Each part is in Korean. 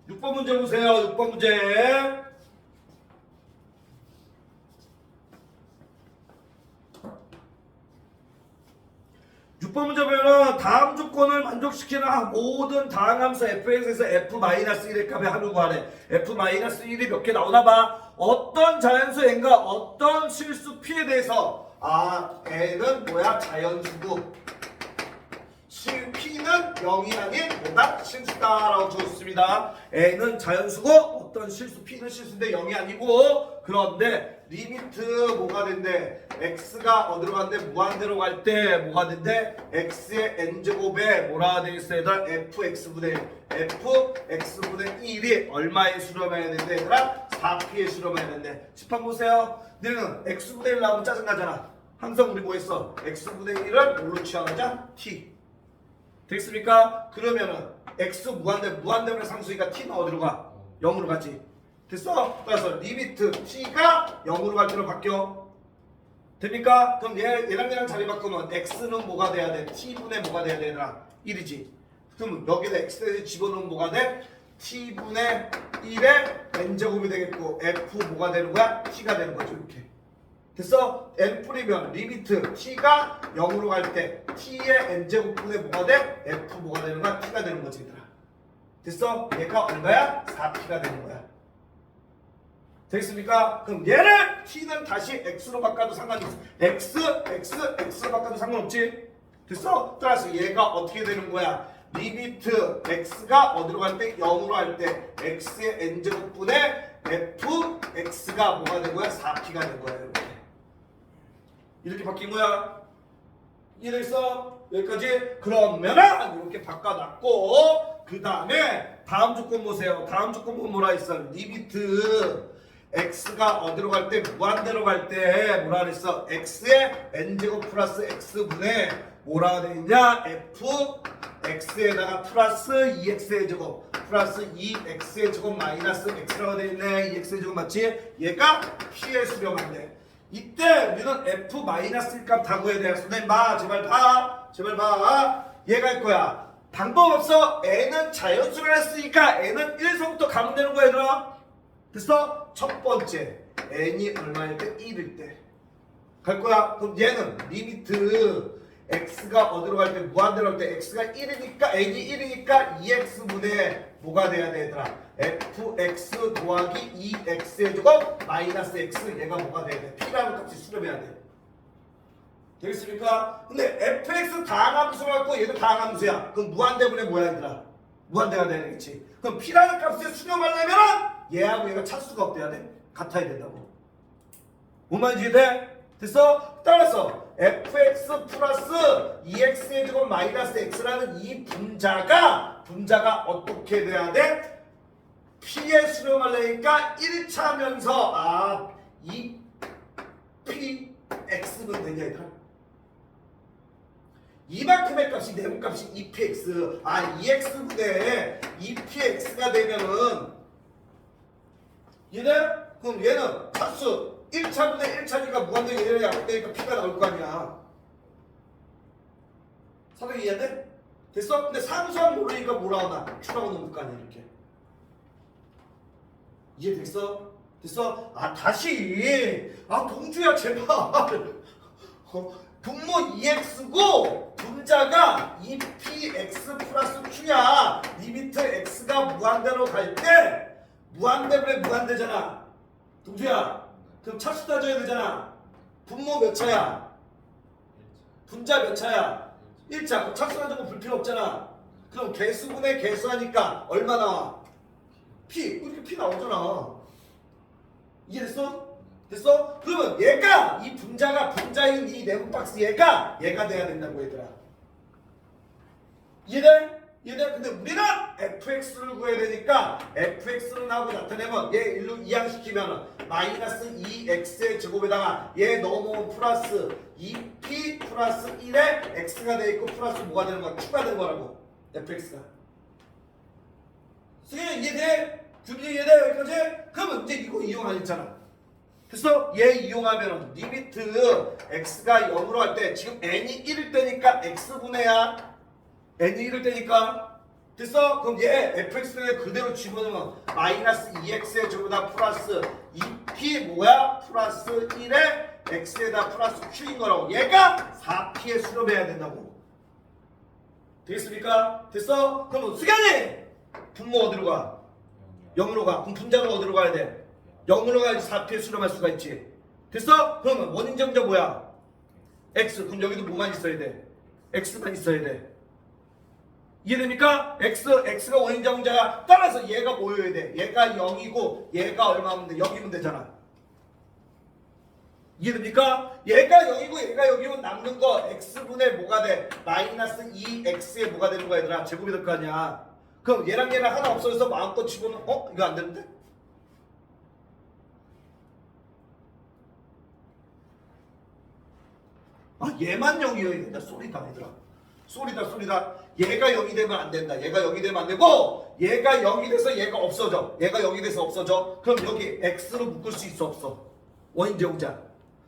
6번 문제 보세요. 6번 문제. 6번 문제 보면 다음 조건을 만족시키는 모든 다항함수 fx에서 f-1의 값의 합을 구하래. f-1이 몇 개 나오나 봐. 어떤 자연수 n과 어떤 실수 p에 대해서 n은 뭐야? 자연수고 p는 0이 아닌 뭐다? 실수다라고 적었습니다. n은 자연수고 어떤 실수 p는 실수인데 0이 아니고, 그런데 리미트 뭐가 된대? x가 어디로 간대? 무한대로 갈 때 뭐가 된대? x의 n제곱에 뭐라 돼 있어 얘들아? fx분의 1이 얼마에 수렴해야 된대 얘들아? 4p에 수렴해야 된대. 칠판 보세요. 너는 x분의 1 나오면 짜증나잖아. 항상 우리 뭐 했어? x분의 1을 뭘로 취하자? t. 됐습니까? 그러면은 x 무한대분의 상수니까 t는 어디로 가? 0으로 가지. 됐어? 그래서 리미트 t가 0으로 갈 때로 바뀌어. 됩니까? 그럼 얘랑 자리 바꾸면 x는 뭐가 돼야 돼? t분의 뭐가 돼야 되나? 1이지. 그럼 여기다 x에 집어넣으면 뭐가 돼? t분의 1의 n제곱이 되겠고 f 뭐가 되는 거야? t가 되는 거죠. 이렇게. 됐어? n 뿌리면 리미트 t가 0으로 갈 때 t의 n제곱분의 뭐가 돼? f 뭐가 되는 거야? t가 되는 거지 얘들아. 됐어? 얘가 얼마야? 4p가 되는 거야. 되겠습니까? 그럼 얘를 t는 다시 x로 바꿔도 상관이 없어. x로 바꿔도 상관없지? 됐어? 따라서 얘가 어떻게 되는 거야? 리미트 x가 어디로 갈 때? 0으로 할 때 x의 n제곱분의 fx가 뭐가 된 거야? 4p가 된 거야. 이렇게 바뀐 거야. 이해됐어? 여기까지? 그러면은 이렇게 바꿔놨고, 그 다음에 다음 조건 보세요. 다음 조건 보면 뭐라 했어? 리미트 x가 어디로 갈 때? 무한대로 갈 때 뭐라 그랬어? x의 n제곱 플러스 x분의 뭐라 되냐? fx에다가 플러스 2x의 제곱 플러스 2x의 제곱 마이너스 x라고 되어 있네. 2x의 제곱 맞지? 얘가 p에 수렴한대. 이때 우리는 f-1 값 다 구해야 돼. 선생님 봐. 제발 봐. 제발 봐. 얘가 할 거야. 방법 없어. n은 자연수를 했으니까 n은 1서부터 가면 되는 거야 얘들아. 됐어? 첫 번째 n이 얼마일 때? 1일 때 갈 거야. 그럼 얘는 리미트 x가 어디로 갈 때? 무한대로 갈 때 x가 1이니까 n이 1이니까 2x분의 뭐가 돼야 돼 얘들아? fx 더하기 2x의 제곱 마이너스 x. 얘가 뭐가 돼야 돼? p라는 값이 수렴해야 돼. 되겠습니까? 근데 fx 다항함수 갖고 얘도 다항함수야. 그럼 무한대분의 뭐야 얘들아? 무한대가 되겠지. 그럼 p라는 값에 수렴하려면 얘하고 얘가 차수가 어때야 돼? 같아야 된다고. 뭔 말인지 돼? 됐어? 따라서 fx 플러스 2x의 제곱 마이너스 x라는 이 분자가 어떻게 돼야 돼? p에 수렴하려니까 1차면서 이 px는 되냐 얘들아? 이만큼의 값이 내분값이 2px 2x분의 2px가 되면은 그럼 얘는 차수 1차분의 1차니까 무한대가 얘를 약분되니까 p가 나올 거 아니야. 사람이 이해돼? 됐어? 근데 상수항 모르니까 뭐라 하나? q라고 넣을 거 아니야 이렇게. 이해됐어? 됐어? 다시 동주야 제발. 분모 2x고 분자가 2px 플러스 q야. 리미트 x가 무한대로 갈 때 무한대분의 무한대잖아. 동주야 그럼 차수 따져야 되잖아. 분모 몇 차야? 분자 몇 차야? 1차. 그럼 차수 따지고 볼 필요 없잖아. 그럼 개수분의 개수하니까 얼마 나와? p. 이렇게 p 나오잖아. 이해됐어? 됐어? 그러면 얘가 이 분자인 이 네모 박스 얘가 돼야 된다고 얘들아. 이해돼? 이해돼? 근데 우리는 fx를 구해야 되니까 fx를 하고 나타내면 얘 일로 이항시키면 마이너스 2x의 제곱에다가 얘 넘어온 플러스 2p 플러스 1에 x가 돼 있고 플러스 뭐가 되는 거야? q가 되는 거라고. fx가. 선생님 이해돼? 준비 이해돼? 여기까지? 그러면 이제 이거 이용 안 했잖아. 됐어? 얘 이용하면 리미트 x가 0으로 할 때 지금 n이 1일 때니까 x분해야 n이 1일 때니까 됐어? 그럼 얘 fx를 그대로 집어넣으면 마이너스 2x의 제곱에다 플러스 2p 뭐야? 플러스 1에 x에다 플러스 q인 거라고. 얘가 4p에 수렴해야 된다고. 되겠습니까? 됐어? 그럼 수경이 분모 어디로 가? 0으로 가. 그럼 분자는 어디로 가야 돼? 0으로 가야지 4p에 수렴할 수가 있지. 됐어? 그러면 원인 정자 뭐야? x. 그럼 여기도 뭐만 있어야 돼? x만 있어야 돼. 이해됩니까? x가 원인 정자야. 따라서 얘가 뭐여야 돼? 얘가 0이고 얘가 얼마면 돼? 0이면 되잖아. 이해됩니까? 얘가 0이고 얘가 0이면 남는 거 x분의 뭐가 돼? 마이너스 2x에 뭐가 되는 거야 얘들아? 제곱이 될 거 아니야. 그럼 얘랑 하나 없어져서 마음껏 집어넣어? 이거 안 되는데? 아 얘만 0이어야 된다. 소리다 얘들아. 소리다. 얘가 0이 되면 안 된다. 얘가 0이 되면 안 되고 얘가 0이 돼서 얘가 없어져. 얘가 0이 돼서 없어져. 그럼 여기 x로 묶을 수 있어 없어? 원인 제공자.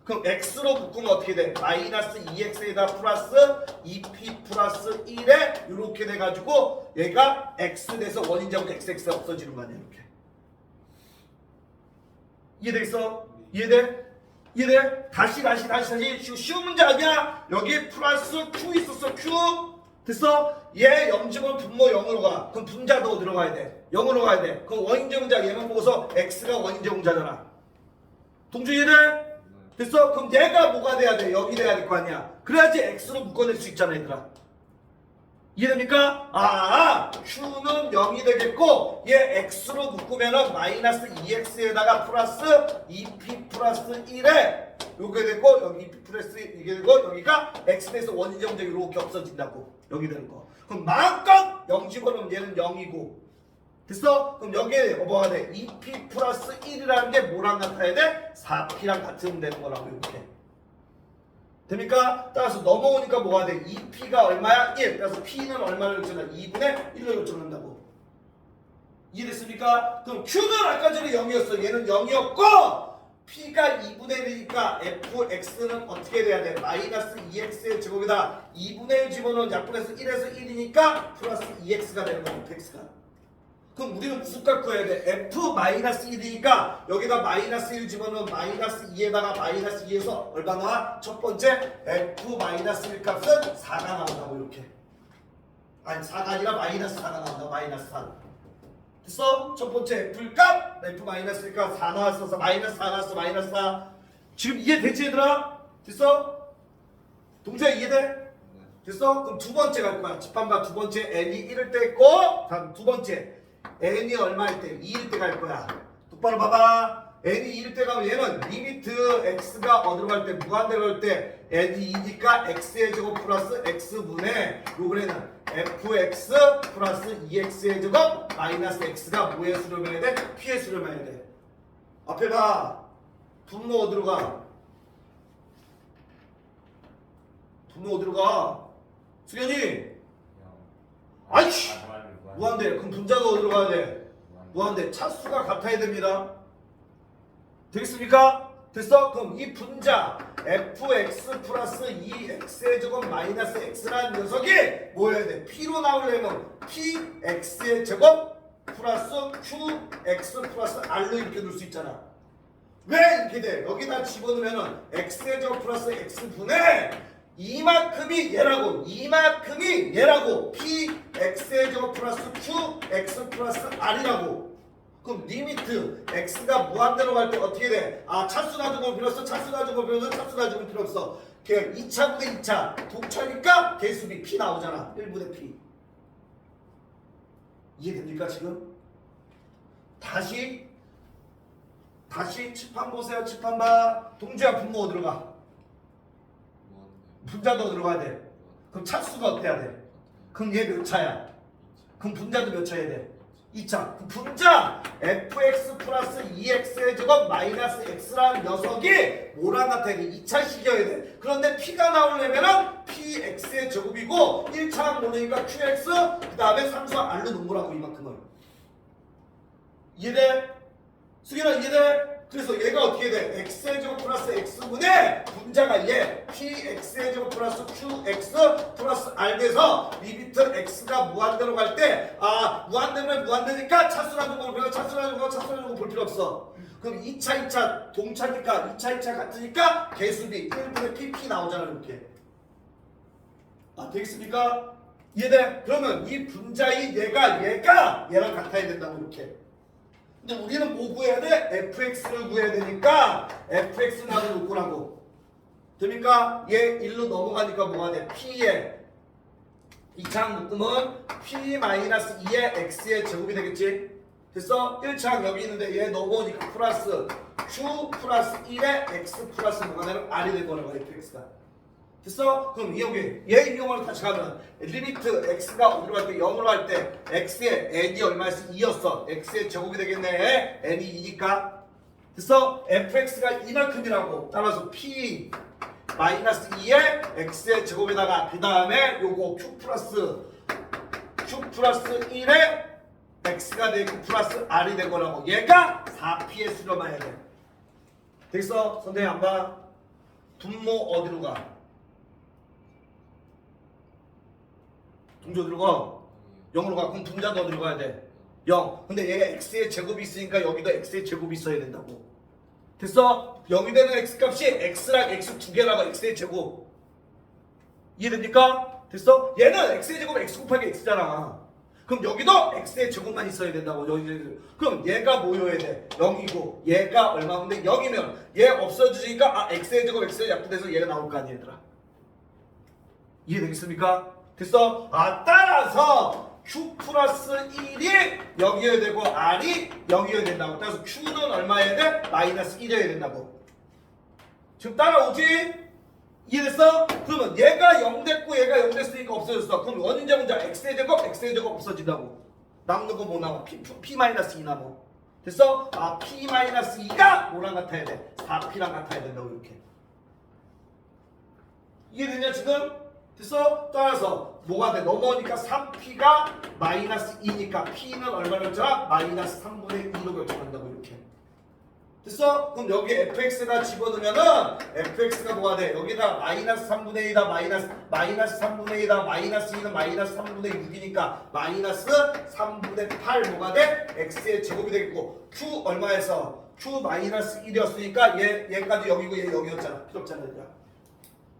그럼 x로 묶으면 어떻게 돼? 마이너스 2x에다 플러스 2p 플러스 1에 이렇게 돼가지고 얘가 x 돼서 원인 제공자 xx가 없어지는 거 아니야 이렇게. 이해되겠어? 이해돼? 이해돼? 다시 쉬운 문제 아니야? 여기 플러스 q 있었어 q 됐어? 얘 0집은 분모 0으로 가. 그럼 분자도 어디로 가야 돼? 0으로 가야 돼. 그럼 원인제공자 얘만 보고서 x가 원인제공자잖아. 동주 이해돼? 됐어? 그럼 얘가 뭐가 돼야 돼? 0이 돼야 될 거 아니야. 그래야지 x로 묶어낼 수 있잖아 얘들아. 이해됩니까? q는 0이 되겠고 얘 x로 묶으면은 마이너스 2x에다가 플러스 2p 플러스 1에 요게 되고 여기 2p 플러스 이게 되고 여기가 x 돼서 원인정제 이렇게 없어진다고. 여기 되는 거. 그럼 마음껏 0 집어넣으면 얘는 0이고 됐어? 그럼 여기에 뭐가 돼? 2p 플러스 1이라는 게 뭐랑 같아야 돼? 4p랑 같으면 되는 거라고 이렇게. 됩니까? 따라서 넘어오니까 뭐가 돼? 2p가 얼마야? 1. 그래서 p는 얼마를 결정한다? 2분의 1로 결정한다고. 이해됐습니까? 그럼 q는 아까 전에 0이었어. 얘는 0이었고 p가 2분의 1이니까 fx는 어떻게 돼야 돼? 마이너스 2x의 제곱에다 2분의 1 집어넣은 약분해서 1에서 1이니까 플러스 2x가 되는 거야. fx가. 그럼 우리는 무슨 값 구해야 돼? f-1이니까 여기다 마이너스 1 집어넣으면 마이너스 2에다가 마이너스 2에서 얼마 나와? 첫 번째 f-1 값은 4가 나온다고 이렇게. 아니 4가 아니라 마이너스 4가 나온다. 마이너스 4. 됐어? 첫 번째 f 값 f-1 값 4 나왔어서 마이너스 4 나왔어. 마이너스 4. 지금 이해되지 얘들아? 됐어? 동작 이해돼? 됐어? 그럼 두 번째 갈 거야. 집합과 두 번째 n이 1일 때 있고 다음 두 번째 n이 얼마일 때? 2일 때 갈 거야. 똑바로 봐봐. n이 2일 때 가면 얘는 리미트 x가 어디로 갈 때? 무한대로 갈 때 n이 2니까 x의 제곱 플러스 x분의 요번에는 fx 플러스 2x의 제곱 마이너스 x가 뭐에 수렴해야 돼? p에 수렴해야 돼. 앞에 봐. 분모 어디로 가? 분모 어디로 가? 수현이 아이씨 무한대. 그럼 분자가 어디로 가야 돼? 무한대. 차수가 같아야 됩니다. 되겠습니까? 됐어? 그럼 이 분자 fx 플러스 2x의 제곱 마이너스 x라는 녀석이 뭐여야 돼? p로 나오려면 px의 제곱 플러스 qx 플러스 r로 이렇게 놓을 수 있잖아. 왜 이렇게 돼? 여기다 집어넣으면은 x의 제곱 플러스 x분의 이만큼이 얘라고 이만큼이 얘라고 px의 제곱 플러스 qx 플러스 r이라고. 그럼 리미트 x가 무한대로 갈 때 어떻게 돼? 차수 나중은 필요 없어. 차수 나중은 필요 없어. 차수 나중은 필요 없어. 그냥 2차분의 2차 독차니까 개수비 p 나오잖아. 1분의 p. 이해됩니까 지금? 다시 칠판 보세요. 칠판 봐. 동주야 분모 어디로 가? 분자도 어디로 가야 돼? 그럼 차수가 어때야 돼? 그럼 얘 몇 차야? 그럼 분자도 몇 차야 돼? 2차. 그럼 분자 fx 플러스 2x의 제곱 마이너스 x라는 녀석이 뭐랑 같아야 돼? 2차식이어야 돼. 그런데 p가 나오려면은 px의 제곱이고 1차 모르니까 qx 그 다음에 상수와 r로 넘으라고 이만큼을. 이해돼? 수기나 이해돼? 그래서 얘가 어떻게 돼? x의 제곱 플러스 x분의 분자가 얘 px의 제곱 플러스 qx 플러스 r 돼서 리미트 x가 무한대로 갈 때 무한대면 무한대니까 차수라는 걸 배워 차수라는 거 볼 필요 없어. 그럼 2차 동차니까 2차 같으니까 개수비 1분의 pp 나오잖아 이렇게. 되겠습니까? 이해돼? 그러면 이 분자의 얘가 얘랑 같아야 된다고 이렇게. 근데 우리는 뭐 구해야 돼? fx를 구해야 되니까 fx를 나도 놓고라고. 됩니까? 얘 1로 넘어가니까 뭐가 돼? p에 2차항 묶음은 p-2의 x의 제곱이 되겠지? 됐어? 1차항 여기 있는데 얘 넘어오니까 플러스 q 플러스 1의 x 플러스 뭐가 되는 r이 될 거라고 fx가. 됐어? 그럼 여기 얘 이용으로 다시 가면 리미트 x가 어디로 갈 때 0으로 갈 때 x의 n이 얼마였어? 2였어. x의 제곱이 되겠네. n이 2니까. 됐어? fx가 이만큼이라고. 따라서 p 마이너스 2의 x의 제곱에다가 그 다음에 요거 q 플러스 1의 x가 되고 플러스 r이 된 거라고. 얘가 4p의 수렴해야 돼. 됐어? 선생님 안 봐? 분모 어디로 가? 동조 어디로 가? 0으로 가. 그럼 분자도 어디로 가야 돼? 0. 근데 얘가 x의 제곱이 있으니까 여기도 x의 제곱이 있어야 된다고. 됐어? 0이 되는 x값이 x랑 x 두 개라고. x의 제곱. 이해됩니까? 됐어? 얘는 x의 제곱 x 곱하기 x잖아. 그럼 여기도 x의 제곱만 있어야 된다고. 그럼 얘가 뭐여야 돼? 0이고 얘가 얼마인데 0이면 얘 없어지니까 x의 제곱 x의 약분돼서 얘가 나올 거 아니야 얘들아. 이해되겠습니까? 됐어? 따라서 q 플러스 1이 0이어야 되고 r이 0이어야 된다고. 따라서 q는 얼마여야 돼? 마이너스 1이어야 된다고. 지금 따라오지? 이해됐어? 그러면 얘가 0 됐고 얘가 0 됐으니까 없어졌어. 그럼 원인자 분자 x의 제곱 없어진다고. 남는 거 뭐 나와? p-2 남아. 됐어? p-2가 뭐랑 같아야 돼? 4p랑 같아야 된다고 이렇게. 이해되냐 지금? 됐어? 따라서 뭐가 돼? 넘어오니까 3p가 마이너스 2니까 p는 얼마 결정하? 마이너스 3분의 2로 결정한다고 이렇게. 됐어? 그럼 여기 fx에다 집어넣으면은 fx가 뭐가 돼? 여기다 마이너스 3분의 2다 마이너스 3분의 2다 마이너스 2는 마이너스 3분의 6이니까 마이너스 3분의 8 뭐가 돼? x의 제곱이 되겠고 q 얼마에서? q 마이너스 1이었으니까 얘까지 여기고 얘 여기였잖아. 필요 없잖아 얘들아.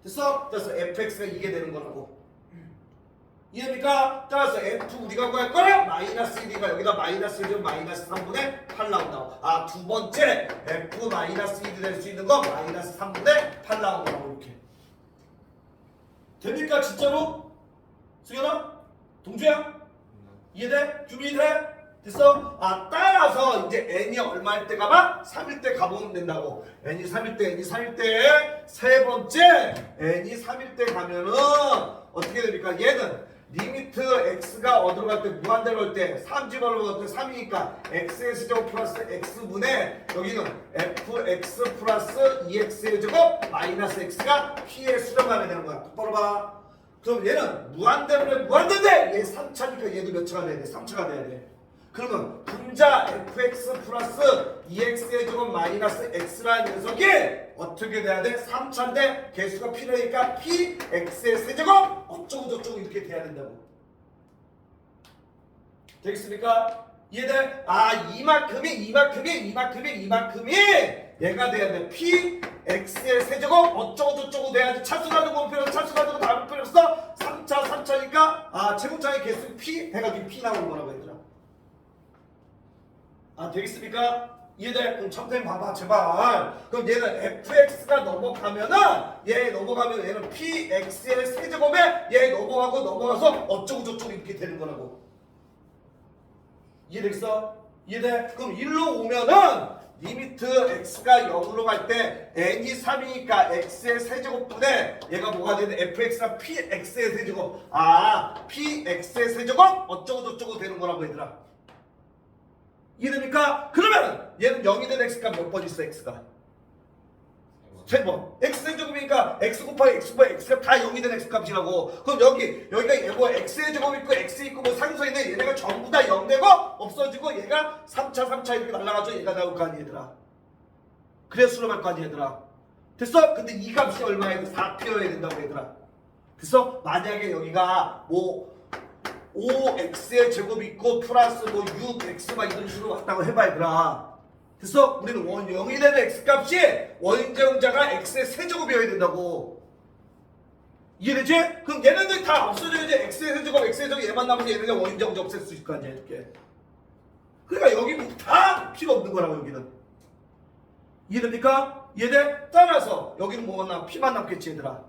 됐어? 그래서 fx가 이게 되는 거라고. 이해됩니까? 따라서 f 우리가 구할 거는 마이너스 1이가 여기다 마이너스 1이면 마이너스 3분의 8 나온다고. 두 번째 f 마이너스 1이 될 수 있는 거 마이너스 3분의 8 나온다고 이렇게. 됩니까 진짜로? 수연아? 동주야? 이해돼? 준비돼? 됐어? 따라서 이제 n이 얼마일 때 가봐? 3일 때 가보면 된다고. n이 3일 때 세 번째 n이 3일 때 가면은 어떻게 됩니까? 얘는 리미트 x가 어디로 갈 때? 무한대로 갈 때 3집어넣을 때 3이니까 x의 제곱 플러스 x분의 여기는 fx 플러스 2x의 제곱 마이너스 x가 p의 수렴하게 되는 거야. 똑바로 봐. 그럼 얘는 무한대인데 얘 3차니까 얘도 몇 차가 돼야 돼? 3차가 돼야 돼. 그러면 분자 fx 플러스 2x의 제곱 마이너스 x라는 녀석이 어떻게 돼야 돼? 3차인데 개수가 필요하니까 px의 세제곱 어쩌고저쩌고 이렇게 돼야 된다고. 되겠습니까? 이해돼? 이만큼이 얘가 돼야 돼. px의 세제곱 어쩌고저쩌고 돼야지. 차수가지고 볼 필요 없어. 차수가지고 다 볼 필요 없어. 3차니까 제곱장의 개수 p 해가지고 p 나오는 거라고 얘들아. 되겠습니까? 이해돼? 그럼 첨부님 봐봐 제발. 그럼 얘는 fx가 넘어가면은 얘는 px의 세제곱에 얘 넘어가서 어쩌고저쩌고 이렇게 되는 거라고. 이해되겠어? 이해돼? 그럼 1로 오면은 리미트 x가 0으로 갈 때 n이 3이니까 x의 세제곱분에 얘가 뭐가 되는 fx가 px의 세제곱. px의 세제곱 어쩌고저쩌고 되는 거라고 얘들아. 이해됩니까? 그러면 얘는 0이 된 x가 몇 번 있어? x가 3번. x제곱이니까 x 곱하기 x가 다 0이 된 x값이라고. 그럼 여기가 뭐 x의 제곱 있고 x 있고 뭐 상수에 있는 얘네가 전부 다 0 되고 없어지고 얘가 3차 이렇게 날라가죠. 얘가 나올 거 아니 얘들아. 그래서 수렴할 거 아니 얘들아. 됐어? 근데 이 값이 얼마야? 4p여야 된다고 얘들아. 됐어? 만약에 여기가 뭐 5x의 제곱이 있고 플러스 뭐 6x 막 이런 식으로 왔다고 해봐 얘들아. 됐어? 우리는 0이 되는 x값이 원인제공자가 x의 세제곱이어야 된다고. 이해되지? 그럼 얘네들 다 없어져야지. x의 세제곱, x의 제곱 얘만 남아서 얘네들 원인제공자 없앨 수 있을 거 아니야 이렇게. 그러니까 여기 뭐 다 필요 없는 거라고 여기는. 이해됩니까? 얘들 따라서 여기는 뭐만 남? p만 남겠지 얘들아.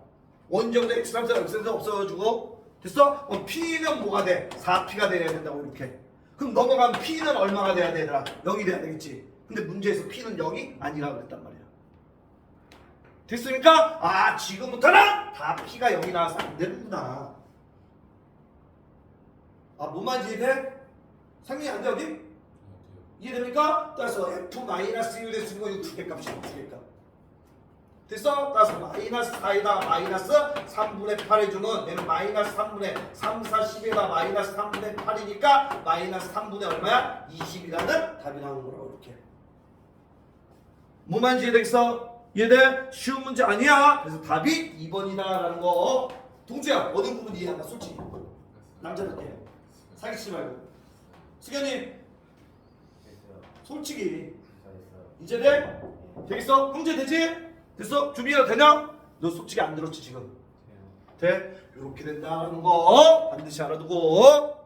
원인제공자 x 남자 x에서 없어가지고 됐어? p는 뭐가 돼? 4p가 돼야 된다고 이렇게. 그럼 넘어가면 p는 얼마가 돼야 돼 얘들아? 0이 돼야 되겠지. 근데 문제에서 p는 0이 아니라고 그랬단 말이야. 됐습니까? 아 지금부터는 다 p가 0이 나와서 안 되는구나. 아 뭐만 이해돼? 상민이 안 돼 어디? 이해됩니까? 따라서 f-1을 쓰는 거 이거 두 개 값이야 두 개 값. 됐어? 따라서 마이너스 4에다가 마이너스 3분의 8 해주는 얘는 마이너스 3분의 3, 4, 10에다 마이너스 3분의 8이니까 마이너스 3분의 얼마야? 20이라는 답이 나오는 거라고 이렇게. 뭐만 이해되겠어? 이해돼? 쉬운 문제 아니야. 그래서 답이 2번이다 라는 거. 동주야 어느 부분 이해한다 솔직히. 남자답게 사기치지 말고. 수견님 솔직히 이제 돼? 되겠어? 형제 되지? 됐어? 준비가 되냐? 너 솔직히 안 들었지 지금? 돼? 이렇게 된다는 거 반드시 알아두고